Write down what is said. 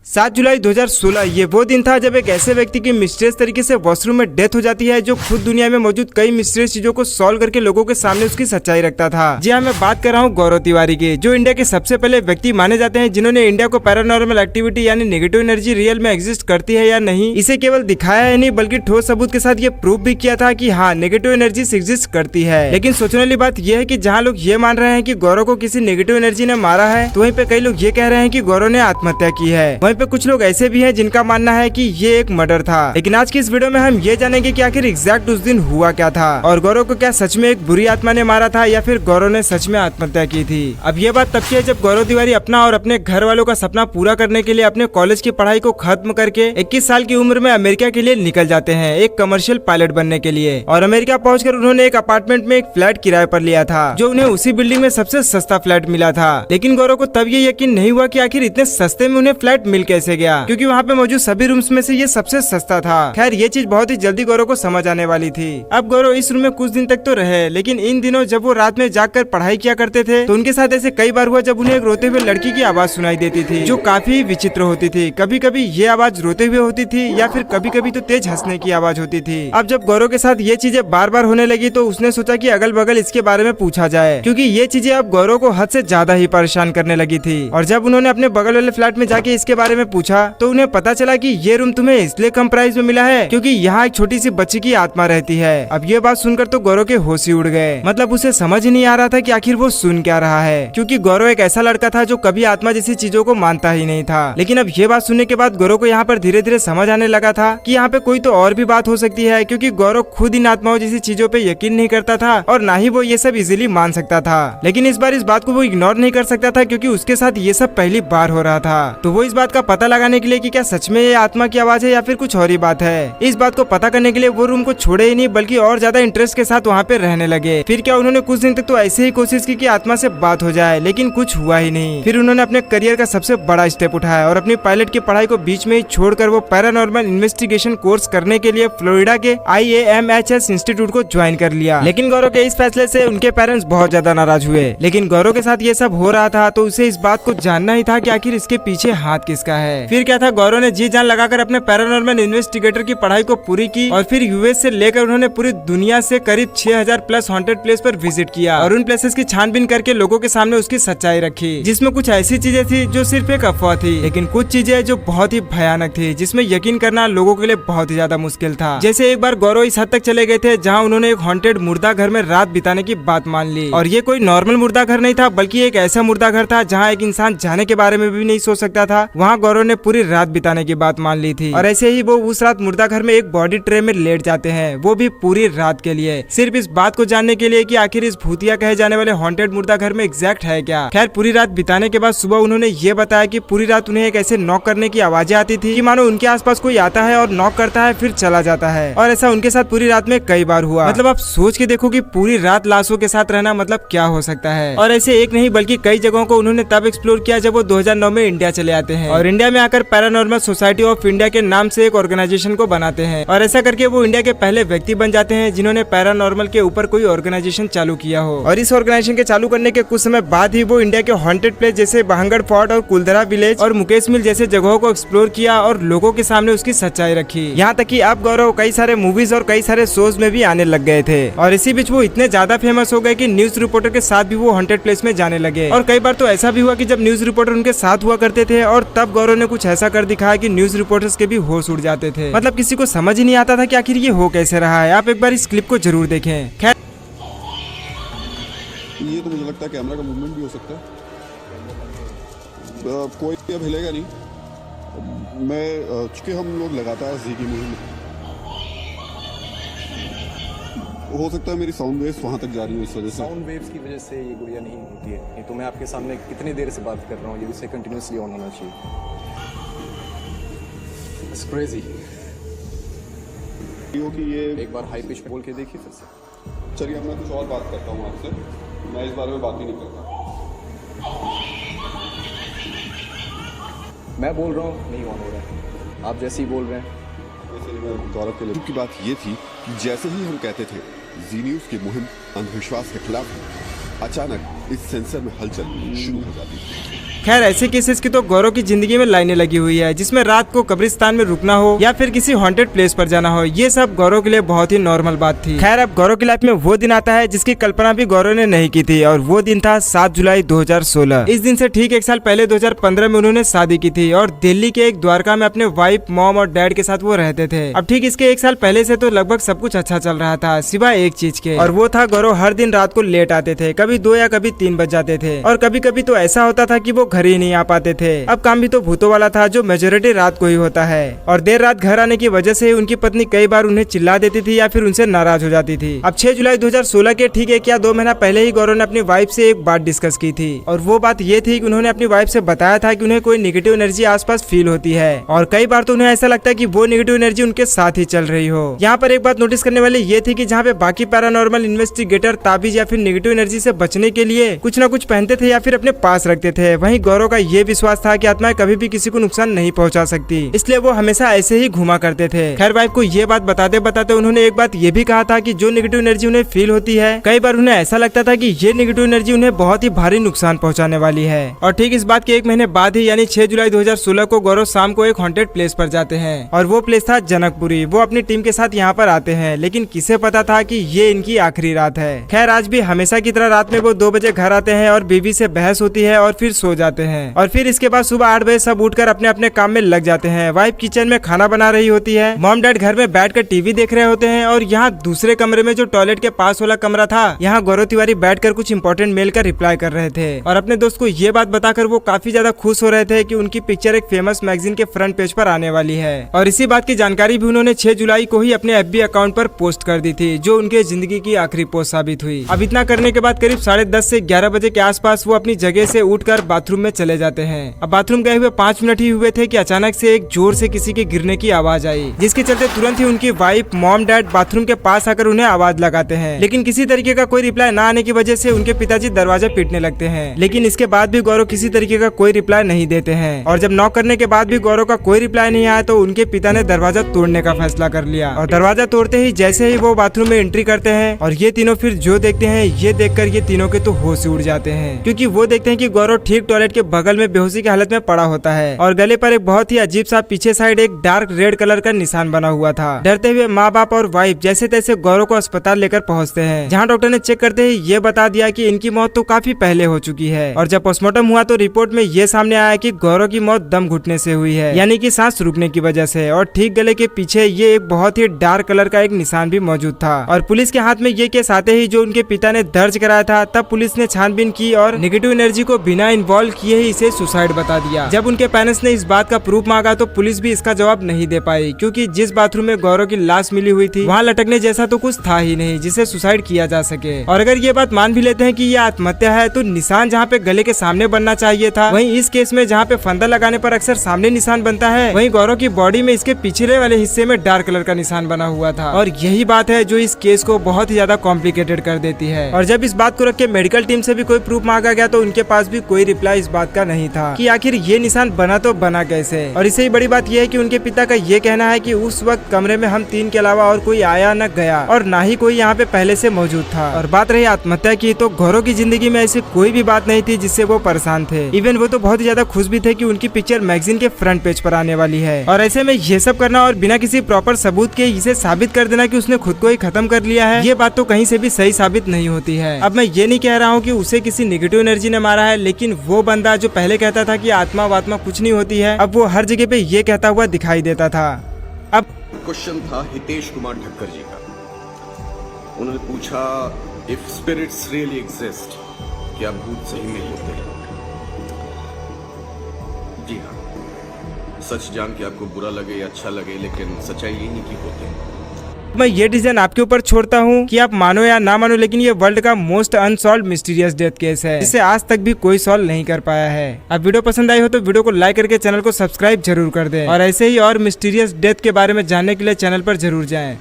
7 जुलाई 2016 ये वो दिन था जब एक ऐसे व्यक्ति की मिस्टीरियस तरीके से वॉशरूम में डेथ हो जाती है जो खुद दुनिया में मौजूद कई मिस्टीरियस चीजों को सॉल्व करके लोगों के सामने उसकी सच्चाई रखता था। जी हाँ, मैं बात कर रहा हूँ गौरव तिवारी की, जो इंडिया के सबसे पहले व्यक्ति माने जाते हैं जिन्होंने इंडिया को पैरानॉर्मल एक्टिविटी यानी नेगेटिव एनर्जी रियल में एग्जिस्ट करती है या नहीं, इसे केवल दिखाया है नहीं बल्कि ठोस सबूत के साथ ये प्रूफ भी किया था कि हाँ, नेगेटिव एनर्जी एग्जिस्ट करती है। लेकिन सोचने वाली बात यह है कि जहाँ लोग ये मान रहे हैं कि गौरव को किसी नेगेटिव एनर्जी ने मारा है, तो वहीं पे कई लोग ये कह रहे हैं कि गौरव ने आत्महत्या की है। वहीं पे कुछ लोग ऐसे भी हैं जिनका मानना है कि ये एक मर्डर था। लेकिन आज की इस वीडियो में हम ये जानेंगे कि आखिर एग्जैक्ट उस दिन हुआ क्या था और गौरव को क्या सच में एक बुरी आत्मा ने मारा था या फिर गौरव ने सच में आत्महत्या की थी। अब ये बात तब की है जब गौरव तिवारी अपना और अपने घर वालों का सपना पूरा करने के लिए अपने कॉलेज की पढ़ाई को खत्म करके 21 साल की उम्र में अमेरिका के लिए निकल जाते हैं एक कमर्शियल पायलट बनने के लिए। और अमेरिका पहुंचकर उन्होंने एक अपार्टमेंट में एक फ्लैट किराए पर लिया था जो उन्हें उसी बिल्डिंग में सबसे सस्ता फ्लैट मिला था। लेकिन गौरव को तब ये यकीन नहीं हुआ कि आखिर इतने सस्ते में उन्हें फ्लैट मिल कैसे गया, क्योंकि वहाँ पे मौजूद सभी रूम्स में से ये सबसे सस्ता था। खैर ये चीज बहुत ही जल्दी गौरव को समझ आने वाली थी। अब गौरव इस रूम में कुछ दिन तक तो रहे, लेकिन इन दिनों जब वो रात में जागकर पढ़ाई किया करते थे तो उनके साथ ऐसे कई बार हुआ जब उन्हें एक रोते हुए लड़की की आवाज सुनाई देती थी जो काफी विचित्र होती थी। कभी कभी ये आवाज रोते हुए होती थी या फिर कभी कभी तो तेज हंसने की आवाज होती थी। अब जब गौरव के साथ ये चीजें बार बार होने लगी तो उसने सोचा कि अगल बगल इसके बारे में पूछा जाए, क्योंकि ये चीजें अब गौरव को हद से ज्यादा ही परेशान करने लगी थी। और जब उन्होंने अपने बगल वाले फ्लैट में जाके इसके बारे में पूछा तो उन्हें पता चला कि ये रूम तुम्हें इसलिए कम प्राइस में मिला है क्योंकि यहाँ एक छोटी सी बच्ची की आत्मा रहती है। अब ये बात सुनकर तो गौरव के होश ही उड़ गए। मतलब उसे समझ ही नहीं आ रहा था कि आखिर वो सुन क्या रहा है, क्योंकि गौरव एक ऐसा लड़का था जो कभी आत्मा जैसी चीजों को मानता ही नहीं था। लेकिन अब ये बात सुनने के बाद गौरव को यहाँ पर धीरे धीरे समझ आने लगा था कि यहाँ पे कोई तो और भी बात हो सकती है, क्योंकि गौरव खुद इन आत्माओं जैसी चीजों पे यकीन नहीं करता था और ना ही वो ये सब इजीली मान सकता था। लेकिन इस बार इस बात को वो इग्नोर नहीं कर सकता था क्योंकि उसके साथ ये सब पहली बार हो रहा था। तो वो इस बात का पता लगाने के लिए कि क्या सच में ये आत्मा की आवाज है या फिर कुछ और ही बात है, इस बात को पता करने के लिए वो रूम को छोड़े ही नहीं बल्कि और ज्यादा इंटरेस्ट के साथ वहाँ पे रहने लगे। फिर क्या उन्होंने कुछ दिन तक तो ऐसे ही कोशिश की कि आत्मा से बात हो जाए, लेकिन कुछ हुआ ही नहीं। फिर उन्होंने अपने करियर का सबसे बड़ा स्टेप उठाया और अपनी पायलट की पढ़ाई को बीच में ही छोड़कर वो पैरानॉर्मल इन्वेस्टिगेशन कोर्स करने के लिए फ्लोरिडा के IAMHS इंस्टीट्यूट को ज्वाइन कर लिया। लेकिन गौरव के इस फैसले से उनके पेरेंट्स बहुत ज्यादा नाराज हुए। लेकिन गौरव के साथ ये सब हो रहा था तो उसे इस बात को जानना ही था कि आखिर इसके पीछे हाथ किसका है। फिर क्या था, गौरव ने जी जान लगाकर अपने पैरानॉर्मल इन्वेस्टिगेटर की पढ़ाई को पूरी की और फिर यूएस से लेकर उन्होंने पूरी दुनिया से करीब 6000 प्लस हॉन्टेड प्लेस पर विजिट किया और उन प्लेसेस की छानबीन करके लोगों के सामने उसकी सच्चाई रखी, जिसमें कुछ ऐसी चीजें थी जो सिर्फ एक अफवाह थी, लेकिन कुछ चीजें जो बहुत ही भयानक थी जिसमें यकीन करना लोगों के लिए बहुत ही ज्यादा मुश्किल था। जैसे एक बार गौरव इस हद तक चले गए थे जहाँ उन्होंने एक हॉन्टेड मुर्दा घर में रात बिताने की बात मान ली। और ये कोई नॉर्मल मुर्दा घर नहीं था बल्कि एक ऐसा मुर्दा घर था जहाँ एक इंसान जाने के बारे में भी नहीं सोच सकता था। वहाँ गौरव ने पूरी रात बिताने की बात मान ली थी और ऐसे ही वो उस रात मुर्दा घर में एक बॉडी ट्रे में लेट जाते हैं, वो भी पूरी रात के लिए, सिर्फ इस बात को जानने के लिए कि आखिर इस भूतिया कहे जाने वाले हॉन्टेड मुर्दा घर में एग्जैक्ट है क्या। खैर पूरी रात बिताने के बाद सुबह उन्होंने ये बताया कि पूरी रात उन्हें एक ऐसे नॉक करने की आवाजें आती थी कि मानो उनके आसपास कोई आता है और नॉक करता है फिर चला जाता है। और ऐसा उनके साथ पूरी रात में कई बार हुआ। मतलब आप सोच के देखो कि पूरी रात लाशों के साथ रहना मतलब क्या हो सकता है। और ऐसे एक नहीं बल्कि कई जगहों को उन्होंने तब एक्सप्लोर किया जब वो 2009 में इंडिया चले आते हैं और इंडिया में आकर पैरानॉर्मल सोसाइटी ऑफ इंडिया के नाम से एक ऑर्गेनाइजेशन को बनाते हैं। और ऐसा करके वो इंडिया के पहले व्यक्ति बन जाते हैं जिन्होंने पैरानॉर्मल के ऊपर कोई ऑर्गेनाइजेशन चालू किया हो। और इस ऑर्गेनाइजेशन के चालू करने के कुछ समय बाद ही वो इंडिया के हॉन्टेड प्लेस जैसे बहंगड़ फोर्ट और कुलधरा विलेज और मुकेश मिल जैसे जगहों को एक्सप्लोर किया और लोगों के सामने उसकी सच्चाई रखी। यहाँ तक कि अब गौरव कई सारे मूवीज और कई सारे शोज में भी आने लग गए थे। और इसी बीच वो इतने ज्यादा फेमस हो गए कि न्यूज रिपोर्टर के साथ भी वो हॉन्टेड प्लेस में जाने लगे। और कई बार तो ऐसा भी हुआ कि जब न्यूज रिपोर्टर उनके साथ हुआ करते थे और तब गौरव ने कुछ ऐसा कर दिखाया कि न्यूज रिपोर्टर्स के भी होश उड़ जाते थे। मतलब किसी को समझ ही नहीं आता था कि आखिर ये हो कैसे रहा है। आप एक बार इस क्लिप को जरूर देखें। खैर ये तो मुझे लगता है कैमरा का मूवमेंट भी हो सकता है। कोई अब हिलेगा नहीं। मैं चूंकि हम लोग लगातार जी की मुहिम हो सकता है मेरी साउंड वेव्स वहाँ तक जा रही है, इस वजह से साउंड वेव्स की वजह से ये गुड़िया नहीं होती है। नहीं तो मैं आपके सामने कितनी देर से बात कर रहा हूँ, ये उसे कंटिन्यूसली ऑन होना चाहिए। It's crazy. कि ये एक बार हाई पिच बोल के देखिए फिर से। चलिए अब मैं कुछ और बात करता हूँ आपसे। मैं इस बारे में बात ही नहीं करता। मैं बोल रहा हूँ नहीं ऑन हो रहा है, आप जैसे ही बोल रहे हैं। गौरव के लिए की बात ये थी कि जैसे ही हम कहते थे जी न्यूज़ की मुहिम अंधविश्वास के खिलाफ है, अचानक इस सेंसर में हलचल शुरू हो जाती थी। खैर ऐसे केसेस की तो गौरव की जिंदगी में लाइनें लगी हुई है, जिसमें रात को कब्रिस्तान में रुकना हो या फिर किसी हॉन्टेड प्लेस पर जाना हो, ये सब गौरव के लिए बहुत ही नॉर्मल बात थी। खैर अब गौरव की लाइफ में वो दिन आता है जिसकी कल्पना भी गौरव ने नहीं की थी, और वो दिन था 7 जुलाई 2016। इस दिन से ठीक एक साल पहले 2015 में उन्होंने शादी की थी और दिल्ली के एक द्वारका में अपने वाइफ, मॉम और डैड के साथ वो रहते थे। अब ठीक इसके एक साल पहले से तो लगभग सब कुछ अच्छा चल रहा था, सिवाय एक चीज के, और वो था गौरव हर दिन रात को लेट आते थे, कभी 2 या कभी 3 बज जाते थे, और कभी कभी तो ऐसा होता था कि वो घर ही नहीं आ पाते थे। अब काम भी तो भूतों वाला था, जो मेजोरिटी रात को ही होता है, और देर रात घर आने की वजह से उनकी पत्नी कई बार उन्हें चिल्ला देती थी या फिर उनसे नाराज हो जाती थी। अब 6 जुलाई 2016 के ठीक 1 या 2 महीना पहले ही गौरव ने अपनी वाइफ से एक बात डिस्कस की थी, और वो बात ये थी कि उन्होंने अपनी वाइफ से बताया था कि उन्हें कोई नेगेटिव एनर्जी आसपास फील होती है, और कई बार तो उन्हें ऐसा लगता है कि वो नेगेटिव एनर्जी उनके साथ ही चल रही हो। यहाँ पर एक बात नोटिस करने वाली ये थी कि जहाँ पे बाकी पैरानॉर्मल इन्वेस्टिगेटर ताबीज या फिर नेगेटिव एनर्जी से बचने के लिए कुछ न कुछ पहनते थे या फिर अपने पास रखते थे, वहीं गौरव का ये विश्वास था कि आत्माएं कभी भी किसी को नुकसान नहीं पहुंचा सकती, इसलिए वो हमेशा ऐसे ही घुमा करते थे। खैर वाइफ को ये बात बताते बताते उन्होंने एक बात ये भी कहा था कि जो नेगेटिव एनर्जी उन्हें फील होती है, कई बार उन्हें ऐसा लगता था कि ये नेगेटिव एनर्जी उन्हें बहुत ही भारी नुकसान पहुंचाने वाली है। और ठीक इस बात के 1 महीने बाद ही यानी 6 जुलाई 2016 को गौरव शाम को एक हॉन्टेड प्लेस पर जाते हैं, और वो प्लेस था जनकपुरी। वो अपनी टीम के साथ यहाँ पर आते हैं, लेकिन किसे पता था कि ये इनकी आखिरी रात है। खैर आज भी हमेशा की तरह रात में वो 2 बजे घर आते हैं और बीवी से बहस होती है और फिर सो जाते हैं, और फिर इसके बाद सुबह 8 बजे सब उठकर अपने अपने काम में लग जाते हैं। वाइफ किचन में खाना बना रही होती है, मॉम डैड घर में बैठकर टीवी देख रहे होते हैं, और यहाँ दूसरे कमरे में जो टॉयलेट के पास वाला कमरा था, यहाँ गौरव तिवारी बैठकर कुछ इंपॉर्टेंट मेल का रिप्लाई कर रहे थे, और अपने दोस्त को ये बात बताकर वो काफी ज्यादा खुश हो रहे थे कि उनकी पिक्चर एक फेमस मैगजीन के फ्रंट पेज पर आने वाली है। और इसी बात की जानकारी भी उन्होंने 6 जुलाई को ही अपने FB अकाउंट पर पोस्ट कर दी थी, जो उनके जिंदगी की आखिरी पोस्ट साबित हुई। अब इतना करने के बाद करीब 10:30 से 11 बजे के आसपास वो अपनी जगह से उठकर बाथरूम में चले जाते हैं। अब बाथरूम गए हुए 5 मिनट ही हुए थे कि अचानक से एक जोर से किसी के गिरने की आवाज आई, जिसके चलते तुरंत ही उनकी वाइफ, मॉम, डैड बाथरूम के पास आकर उन्हें आवाज लगाते हैं, लेकिन किसी तरीके का कोई रिप्लाई न आने की वजह से उनके पिताजी दरवाजा पीटने लगते हैं, लेकिन इसके बाद भी गौरव किसी तरीके का कोई रिप्लाई नहीं देते हैं। और जब नॉक करने के बाद भी गौरव का कोई रिप्लाई नहीं आया तो उनके पिता ने दरवाजा तोड़ने का फैसला कर लिया, और दरवाजा तोड़ते ही जैसे ही वो बाथरूम में एंट्री करते हैं, और ये तीनों फिर जो देखते हैं, ये देखकर ये तीनों के तो होश उड़ जाते हैं, क्योंकि वो देखते हैं कि गौरव ठीक टॉयलेट के बगल में बेहोशी की हालत में पड़ा होता है, और गले पर एक बहुत ही अजीब सा पीछे साइड एक डार्क रेड कलर का निशान बना हुआ था। डरते हुए माँ बाप और वाइफ जैसे तैसे गौरव को अस्पताल लेकर पहुँचते हैं, जहाँ डॉक्टर ने चेक करते ही ये बता दिया कि इनकी मौत तो काफी पहले हो चुकी है। और जब पोस्टमार्टम हुआ तो रिपोर्ट में ये सामने आया कि गौरव की मौत दम घुटने से हुई है, यानी कि सांस रुकने की वजह से, और ठीक गले के पीछे ये एक बहुत ही डार्क कलर का एक निशान भी मौजूद था। और पुलिस के हाथ में ये केस आते ही जो उनके पिता ने दर्ज कराया था, तब पुलिस ने छानबीन की और नेगेटिव एनर्जी को बिना इन्वॉल्व किए ही इसे सुसाइड बता दिया। जब उनके पेरेंट्स ने इस बात का प्रूफ मांगा तो पुलिस भी इसका जवाब नहीं दे पाई, क्योंकि जिस बाथरूम में गौरव की लाश मिली हुई थी वहाँ लटकने जैसा तो कुछ था ही नहीं जिसे सुसाइड किया जा सके। और अगर ये बात मान भी लेते हैं कि ये आत्महत्या है, तो निशान जहाँ पे गले के सामने बनना चाहिए था, वहीं इस केस में जहाँ पे फंदा लगाने पर अक्सर सामने निशान बनता है, वहीं गौरव की बॉडी में इसके पिछले वाले हिस्से में डार्क कलर का निशान बना हुआ था। और यही बात है जो इस केस को बहुत ही ज्यादा कॉम्प्लिकेटेड कर देती है। और जब इस बात को रख के मेडिकल टीम से भी कोई प्रूफ मांगा गया तो उनके पास भी कोई रिप्लाई इस बात का नहीं था कि आखिर ये निशान बना तो बना कैसे। और इससे ही बड़ी बात यह है कि उनके पिता का ये कहना है कि उस वक्त कमरे में हम 3 के अलावा और कोई आया न गया, और ना ही कोई यहाँ पे पहले से मौजूद था। और बात रही आत्महत्या की, तो गौरव की जिंदगी में ऐसी कोई भी बात नहीं थी जिससे वो परेशान थे। इवन वो तो बहुत ही ज्यादा खुश भी थे कि उनकी पिक्चर मैगजीन के फ्रंट पेज पर आने वाली है। और ऐसे में ये सब करना और बिना किसी प्रॉपर सबूत के इसे साबित कर देना कि उसने खुद को ही खत्म कर लिया है, ये बात तो कहीं से भी सही साबित नहीं होती है। अब मैं ये नहीं कह रहा हूँ कि उसे किसी नेगेटिव एनर्जी ने मारा है, लेकिन वो बंदा जो पहले कहता था कि आत्मा वात्मा कुछ नहीं होती है, अब वो हर जगह पे ये कहता हुआ दिखाई देता था। अब क्वेश्चन था हितेश कुमार ठक्कर जी का। उन्होंने पूछा, इफ स्पिरिट्स रियली एग्जिस्ट, क्या भूत सही में होते हैं? जी हाँ, सच जान के आपको बुरा लगे या अच्छा लगे, लेकिन सच्चाई यही कि होते हैं। मैं ये डिसीजन आपके ऊपर छोड़ता हूँ कि आप मानो या ना मानो, लेकिन ये वर्ल्ड का most unsolve mysterious death case है, जिसे आज तक भी कोई सॉल्व नहीं कर पाया है। अब वीडियो पसंद आई हो तो वीडियो को लाइक करके चैनल को सब्सक्राइब जरूर कर दें, और ऐसे ही और मिस्टीरियस डेथ के बारे में जानने के लिए चैनल पर जरूर जाएं।